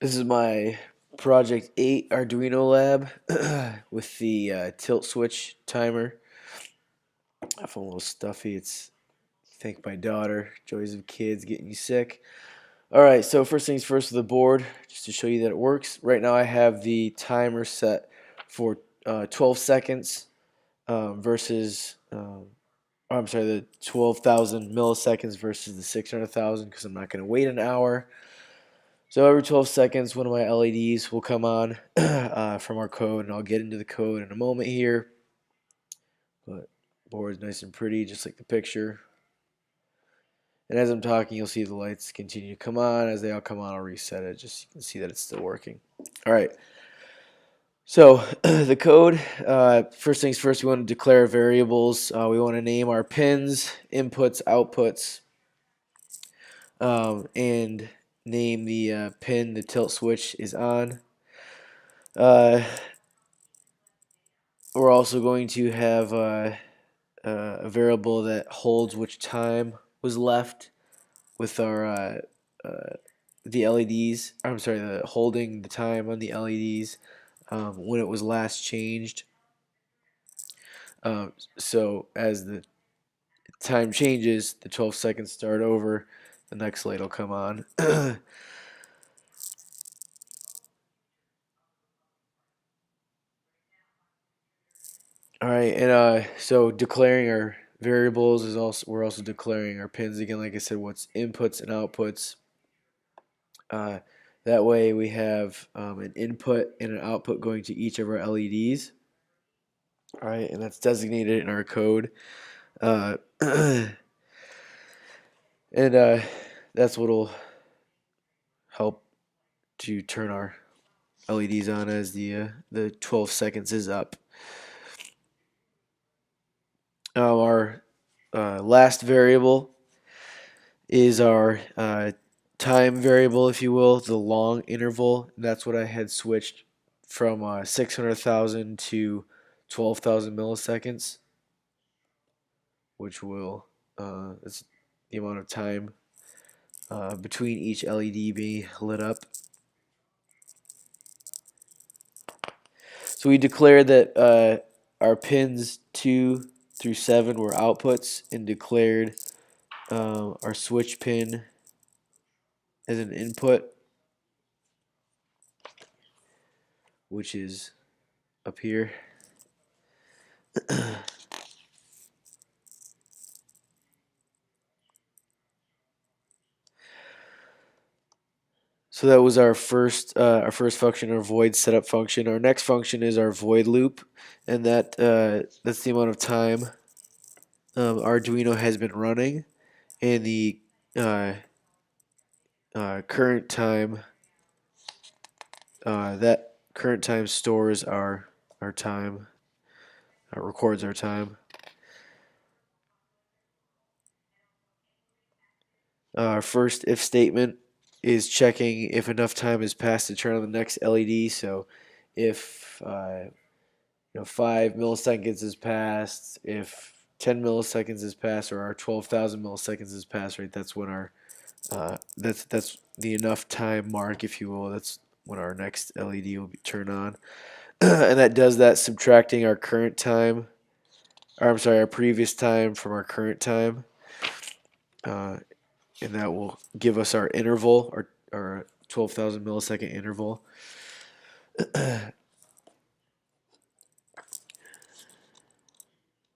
This is my Project 8 Arduino Lab with the tilt switch timer. I feel a little stuffy. It's thank my daughter. Joys of kids getting you sick. Alright, so first things first with the board, just to show you that it works. Right now I have the timer set for 12 seconds versus, I'm sorry, the 12,000 milliseconds versus the 600,000 because I'm not going to wait an hour. So every 12 seconds, one of my LEDs will come on from our code, and I'll get into the code in a moment here. But board is nice and pretty, just like the picture. And as I'm talking, you'll see the lights continue to come on. As they all come on, I'll reset it, just so you can see that it's still working. All right. So the code, first things first, we want to declare variables. We want to name our pins, inputs, outputs, and name the pin the tilt switch is on. We're also going to have a variable that holds which time was left with our the LEDs. I'm sorry, the holding the time on the LEDs when it was last changed. So as the time changes, the 12 seconds start over. The next light will come on. All right, and so declaring our variables is also, we're also declaring our pins again. Like I said, what's inputs and outputs. That way we have an input and an output going to each of our LEDs. All right, and that's designated in our code. And that's what will help to turn our LEDs on as the 12 seconds is up. Our last variable is our time variable, if you will, the long interval. That's what I had switched from 600,000 to 12,000 milliseconds, which will that's the amount of time between each LED being lit up. So we declared that our pins 2 through 7 were outputs, and declared our switch pin as an input, which is up here. So that was our first function, our void setup function. Our next function is our void loop, and that's the amount of time Arduino has been running, and the current time that current time stores our time, records our time. Our first if statement is checking if enough time has passed to turn on the next LED. So if 5 milliseconds has passed, if 10 milliseconds has passed, or our 12,000 milliseconds has passed, right? That's when our that's the enough time mark, if you will. That's when our next LED will be turned on, and that does that subtracting our current time, or I'm sorry, our previous time from our current time, and that will give us our interval, our 12,000 millisecond interval.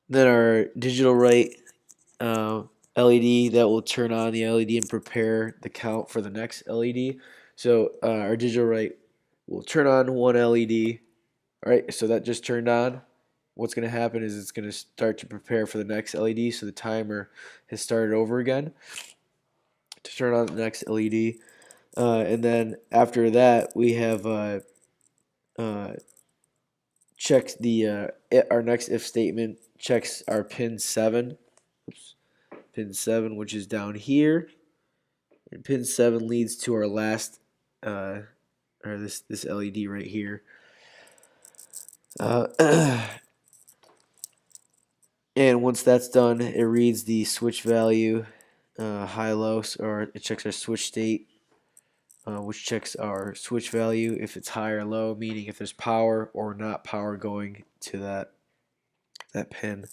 Then our digital write LED, that will turn on the LED and prepare the count for the next LED. So our digital write will turn on one LED. All right, so that just turned on. What's going to happen is it's going to start to prepare for the next LED. So the timer has started over again to turn on the next LED. And then after that, we have checked our next if statement checks our pin 7. Oops. Pin 7, which is down here, and pin 7 leads to our last or this LED right here. And once that's done, it reads the switch value high low, or it checks our switch state which checks our switch value if it's high or low, meaning if there's power or not power going to that pin.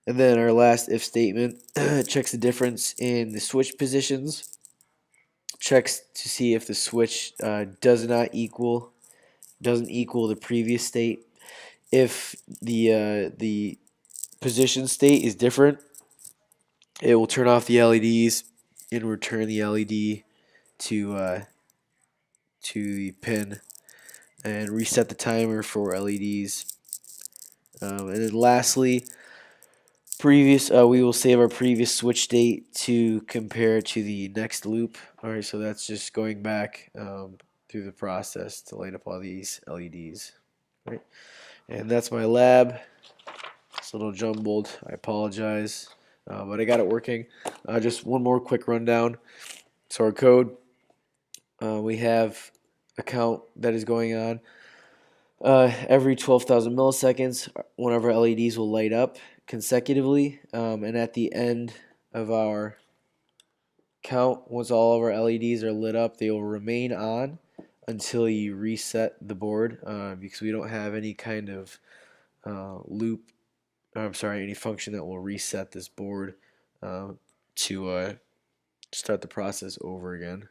And then our last if statement checks the difference in the switch positions, checks to see if the switch doesn't equal the previous state. If the position state is different, it will turn off the LEDs and return the LED to the pin and reset the timer for LEDs. And then lastly, we will save our previous switch state to compare to the next loop. All right, so that's just going back through the process to light up all these LEDs. All right, and that's my lab. It's a little jumbled. I apologize, but I got it working. Just one more quick rundown. So our code, we have a count that is going on. Every 12,000 milliseconds, one of our LEDs will light up consecutively, and at the end of our count, once all of our LEDs are lit up, they will remain on until you reset the board, because we don't have any kind of loop, I'm sorry, any function that will reset this board to start the process over again.